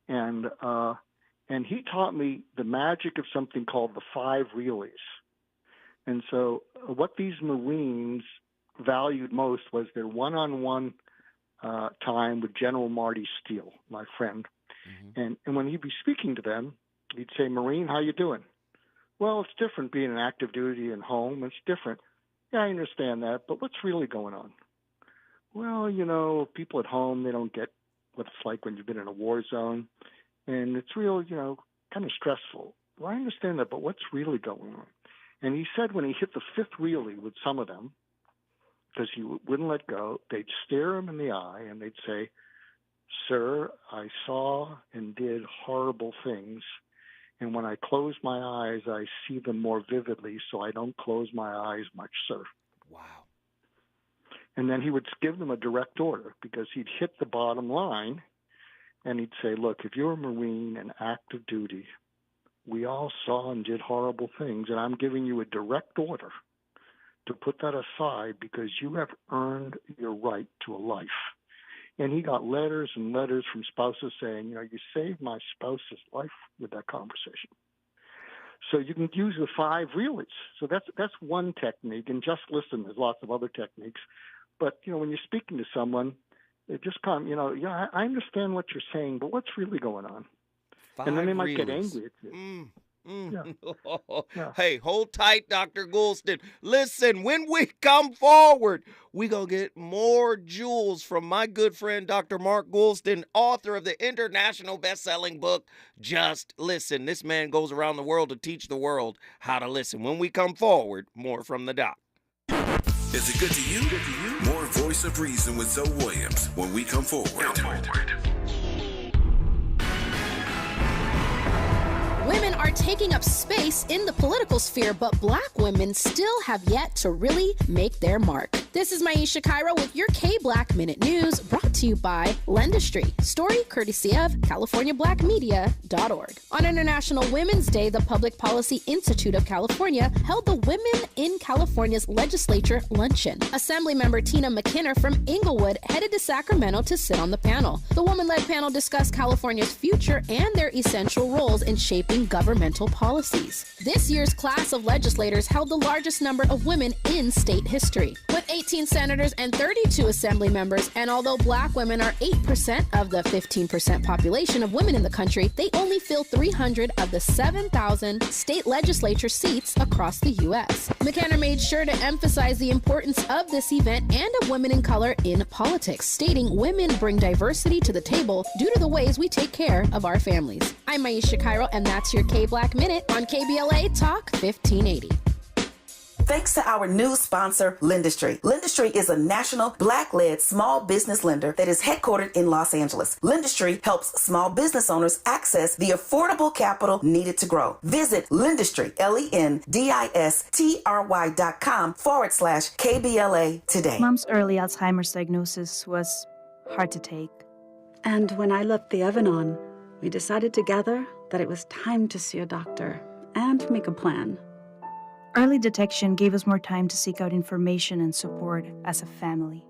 S2: And he taught me the magic of something called the 5 realies. And so what these Marines valued most was their one-on-one time with General Marty Steele, my friend. Mm-hmm. And when he'd be speaking to them, he'd say, "Marine, how you doing?" "Well, it's different being an active duty and home. It's different." "Yeah, I understand that, but what's really going on?" "Well, people at home, they don't get what it's like when you've been in a war zone. And it's real, kind of stressful." "Well, I understand that, but what's really going on?" And he said when he hit the 5th really with some of them, because he wouldn't let go, they'd stare him in the eye and they'd say, "Sir, I saw and did horrible things. And when I close my eyes, I see them more vividly, so I don't close my eyes much, sir."
S4: Wow.
S2: And then he would give them a direct order because he'd hit the bottom line. And he'd say, "Look, if you're a Marine and active duty, we all saw and did horrible things, and I'm giving you a direct order to put that aside because you have earned your right to a life." And he got letters and letters from spouses saying, "You saved my spouse's life with that conversation." So you can use the 5 realies. So that's one technique, and just listen. There's lots of other techniques. But, when you're speaking to someone, it just come, I understand what you're saying, but what's really going on?
S4: 5
S2: and then they might
S4: realies.
S2: get angry at you. Yeah.
S4: Hey, hold tight, Dr. Goulston. Listen, when we come forward, we going to get more jewels from my good friend, Dr. Mark Goulston, author of the international best-selling book, Just Listen. This man goes around the world to teach the world how to listen. When we come forward, more from the doc.
S7: Is it good to you? More Voice of Reason with Zoe Williams when we come forward.
S8: Women are taking up space in the political sphere, but black women still have yet to really make their mark. This is Maisha Cairo with your K-Black Minute News, brought to you by Lendistry. Story courtesy of CaliforniaBlackMedia.org. On International Women's Day, the Public Policy Institute of California held the Women in California's Legislature Luncheon. Assemblymember Tina McKinner from Inglewood headed to Sacramento to sit on the panel. The woman-led panel discussed California's future and their essential roles in shaping governmental policies. This year's class of legislators held the largest number of women in state history, with 18 senators and 32 assembly members. And although black women are 8% of the 15% population of women in the country, they only fill 300 of the 7,000 state legislature seats across the U.S. McKenna made sure to emphasize the importance of this event and of women in color in politics, stating women bring diversity to the table due to the ways we take care of our families. I'm Maisha Cairo, and that's your K-Black Minute on KBLA Talk 1580.
S1: thanks to our new sponsor, Lendistry. Lendistry is a national Black-led small business lender that is headquartered in Los Angeles. Lendistry helps small business owners access the affordable capital needed to grow. Visit Lendistry, LENDISTRY.com/KBLA today.
S3: Mom's early Alzheimer's diagnosis was hard to take.
S5: And when I left the oven on, we decided together that it was time to see a doctor and make a plan.
S3: Early detection gave us more time to seek out information and support as a family.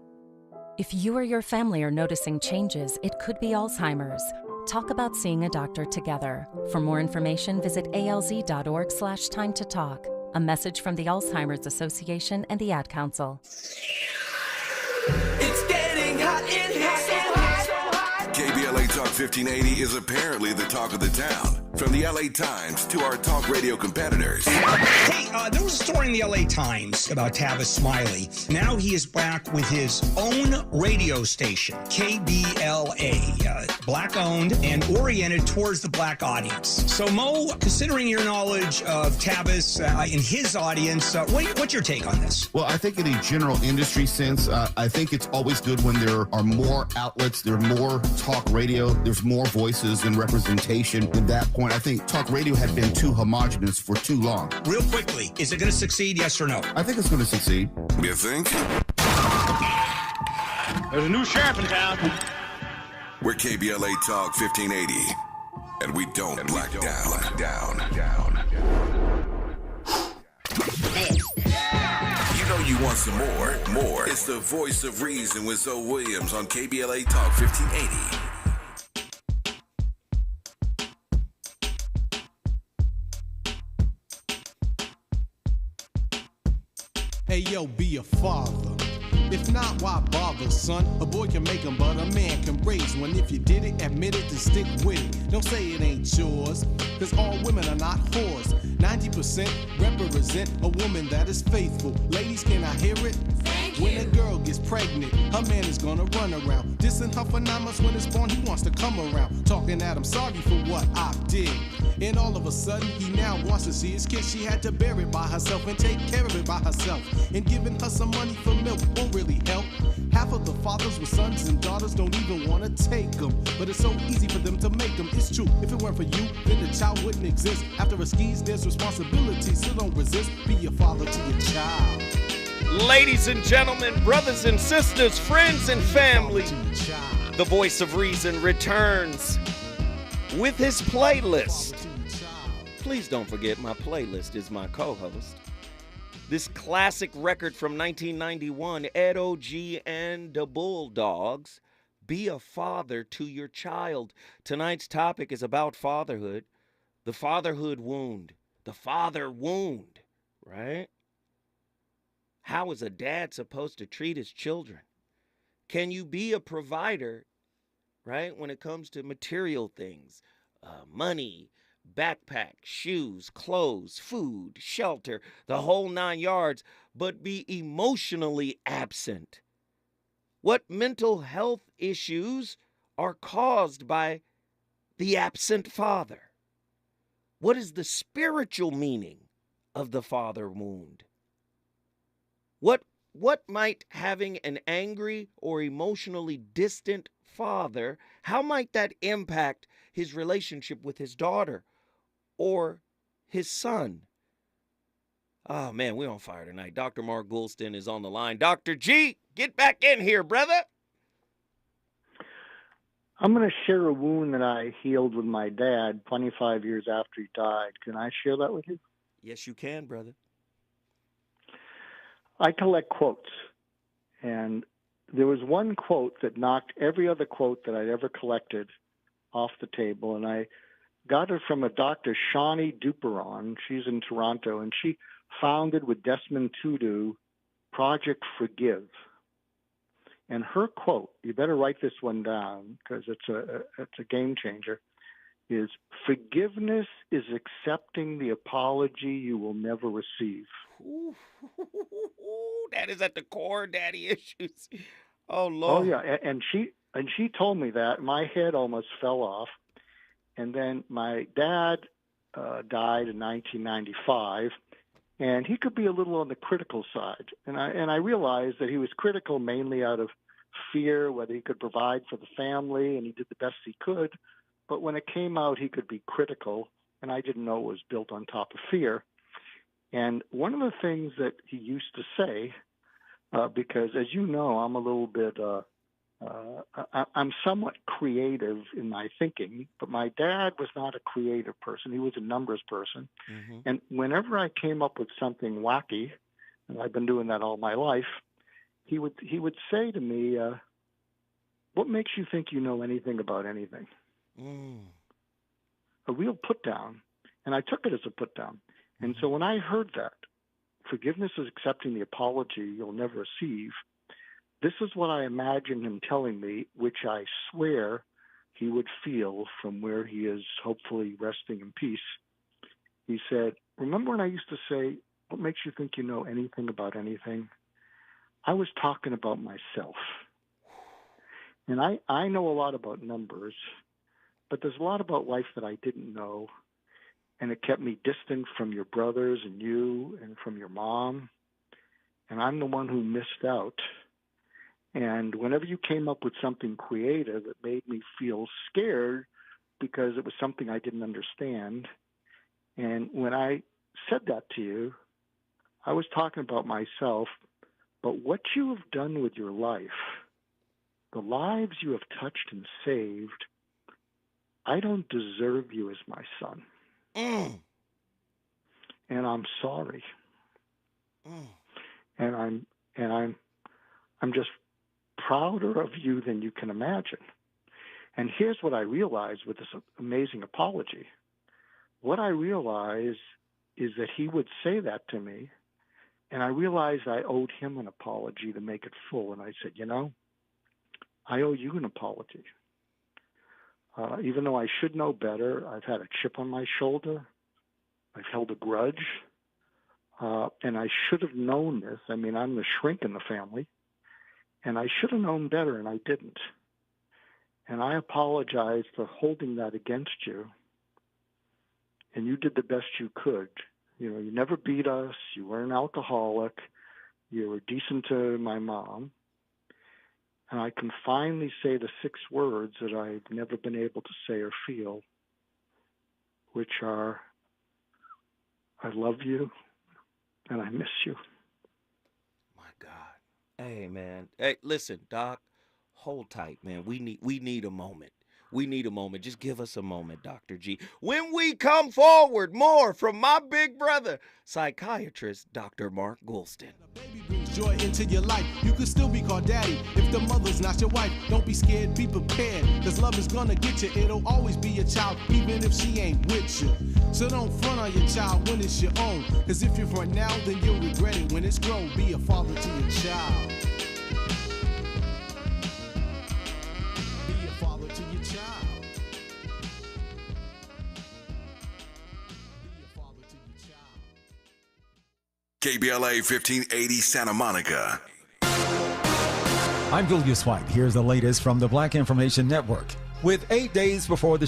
S6: If you or your family are noticing changes, it could be Alzheimer's. Talk about seeing a doctor together. For more information, visit alz.org/time to talk. A message from the Alzheimer's Association and the Ad Council.
S16: It's getting hot in here.
S7: KBLA Talk 1580 is apparently the talk of the town. From the LA Times to our talk radio competitors.
S25: Hey, there was a story in the LA Times about Tavis Smiley. Now he is back with his own radio station, KBLA, black-owned and oriented towards the black audience. So, Mo, considering your knowledge of Tavis and his audience, what's your take on this?
S26: Well, I think in a general industry sense, I think it's always good when there are more outlets, there are more talk radio, there's more voices and representation. At that point, I think talk radio had been too homogenous for too long.
S25: Real quickly, is it going to succeed, yes or no?
S26: I think it's going to succeed.
S7: You think?
S27: There's a new sheriff in town.
S7: We're KBLA Talk 1580, and we don't black down. You know you want some more. It's the voice of reason with Zoe Williams on KBLA Talk 1580.
S11: Hey, yo, be a father. If not, why bother, son? A boy can make them, but a man can raise one. If you did it, admit it, then stick with it. Don't say it ain't yours, cause all women are not whores. 90% represent a woman that is faithful. Ladies, can I hear it? When a girl gets pregnant, her man is gonna run around. Dissing her for 9 months when it's born, he wants to come around. Talking at him, sorry for what I did. And all of a sudden, he now wants to see his kid. She had to bear it by herself and take care of it by herself. And giving her some money for milk won't really help. Half of the fathers with sons and daughters don't even want to take them. But it's so easy for them to make them. It's true, if it weren't for you, then the child wouldn't exist. After a skis, there's responsibility, so don't resist. Be a father to your child.
S4: Ladies and gentlemen, brothers and sisters, friends and family, the voice of reason returns with his playlist. Please don't forget, my playlist is my co-host. This classic record from 1991, Ed O.G. and the Bulldogs, Be a Father to Your Child. Tonight's topic is about fatherhood, the fatherhood wound, the father wound, right? How is a dad supposed to treat his children? Can you be a provider, right, when it comes to material things, money, backpack, shoes, clothes, food, shelter, the whole 9 yards, but be emotionally absent? What mental health issues are caused by the absent father? What is the spiritual meaning of the father wound? What might having an angry or emotionally distant father, how might that impact his relationship with his daughter or his son? Oh, man, we're on fire tonight. Dr. Mark Goulston is on the line. Dr. G, get back in here, brother.
S2: I'm going to share a wound that I healed with my dad 25 years after he died. Can I share that with you?
S4: Yes, you can, brother.
S2: I collect quotes, and there was one quote that knocked every other quote that I'd ever collected off the table, and I got it from a Dr. Shawnee Duperon. She's in Toronto, and she founded with Desmond Tutu Project Forgive. And her quote, you better write this one down because it's a game changer, is forgiveness is accepting the apology you will never receive.
S4: Ooh, that is at the core, daddy issues. Oh, Lord.
S2: Oh, yeah. And she told me that. My head almost fell off. And then my dad died in 1995. And he could be a little on the critical side. And I realized that he was critical mainly out of fear, whether he could provide for the family, and he did the best he could. But when it came out, he could be critical, and I didn't know it was built on top of fear. And one of the things that he used to say, because as you know, I'm a little bit, I'm somewhat creative in my thinking, but my dad was not a creative person. He was a numbers person. Mm-hmm. And whenever I came up with something wacky, and I've been doing that all my life, he would say to me, what makes you think you know anything about anything? A real put down. And I took it as a put down. And so when I heard that, forgiveness is accepting the apology you'll never receive, this is what I imagine him telling me, which I swear he would feel from where he is hopefully resting in peace. He said, remember when I used to say, what makes you think you know anything about anything? I was talking about myself. And I know a lot about numbers, but there's a lot about life that I didn't know. And it kept me distant from your brothers and you and from your mom. And I'm the one who missed out. And whenever you came up with something creative, it made me feel scared because it was something I didn't understand. And when I said that to you, I was talking about myself. But what you have done with your life, the lives you have touched and saved, I don't deserve you as my son. And I'm sorry. And I'm just prouder of you than you can imagine. And here's what I realized with this amazing apology. What I realized is that he would say that to me, and I realized I owed him an apology to make it full. And I said, I owe you an apology. Even though I should know better, I've had a chip on my shoulder. I've held a grudge. And I should have known this. I mean, I'm the shrink in the family. And I should have known better, and I didn't. And I apologize for holding that against you. And you did the best you could. You never beat us. You weren't an alcoholic. You were decent to my mom. And I can finally say the 6 words that I've never been able to say or feel, which are, I love you and I miss you.
S4: My God. Hey, man. Hey, listen, Doc, hold tight, man. We need a moment. We need a moment. Just give us a moment, Dr. G. When we come forward, more from my big brother, psychiatrist Dr. Mark Goulston.
S11: Baby brings joy into your life. You can still be called daddy if the mother's not your wife. Don't be scared, be prepared, because love is gonna get you. It'll always be your child, even if she ain't with you. So don't front on your child when it's your own, because if you front now, then you'll regret it when it's grown. Be a father to your child.
S7: KBLA 1580 Santa Monica.
S9: I'm Julius White. Here's the latest from the Black Information Network. With 8 days before the